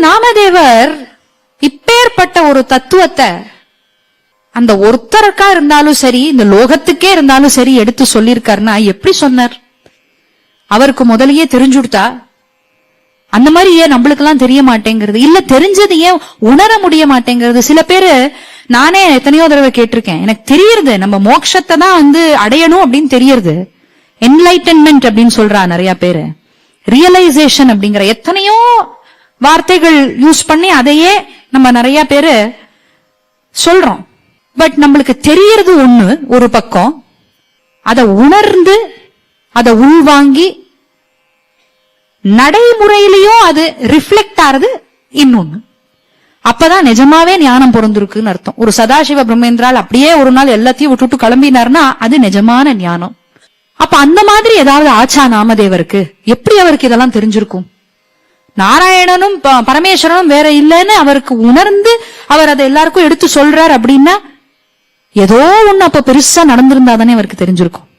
நாமதேவர் இப்பேற்பட்ட ஒரு தத்துவத்தை அந்த ஒருத்தருக்கா இருந்தாலும் சரி, இந்த லோகத்துக்கே இருந்தாலும் சரி எடுத்து சொல்லியிருக்காருன்னா எப்படி சொன்னார்? அவருக்கு முதலையே தெரிஞ்சுடுத்தா? அந்த மாதிரி ஏன் நம்மளுக்கு எல்லாம் தெரிய மாட்டேங்கிறது? இல்ல தெரிஞ்சது ஏன் உணர முடிய மாட்டேங்கிறது? சில பேரு, நானே எத்தனையோ தடவை கேட்டிருக்கேன், எனக்கு தெரியறது நம்ம மோட்சத்தை தான் அடையணும் அப்படின்னு தெரியறது. என்லைட்டன்மெண்ட் அப்படின்னு சொல்றா நிறைய பேரு. ரியலைசேஷன் அப்படிங்கிற எத்தனையோ வார்த்தைகள் யூஸ் பண்ணி அதையே நம்ம நிறைய பேரு சொல்றோம். பட் நம்மளுக்கு தெரியறது ஒண்ணு ஒரு பக்கம், அதை உணர்ந்து அதை உள்வாங்கி நடைமுறையிலையும் அது ரிஃப்ளெக்ட் ஆறது இன்னொன்னு. அப்பதான் நிஜமாவே ஞானம் பொருந்திருக்குன்னு அர்த்தம். ஒரு சதாசிவ பிரம்மேந்திரால் அப்படியே ஒரு நாள் எல்லாத்தையும் விட்டுட்டு கிளம்பினார்னா அது நிஜமான ஞானம். அப்ப அந்த மாதிரி ஏதாவது ஆச்சா நாமதேவருக்கு? எப்படி அவருக்கு இதெல்லாம் தெரிஞ்சிருக்கும்? நாராயணனும் பரமேஸ்வரனும் வேற இல்லைன்னு அவருக்கு உணர்ந்து அவர் அதை எல்லாருக்கும் எடுத்து சொல்றார் அப்படின்னா ஏதோ ஒண்ணு அப்ப பெருசா நடந்திருந்தாதானே அவருக்கு தெரிஞ்சிருக்கும்.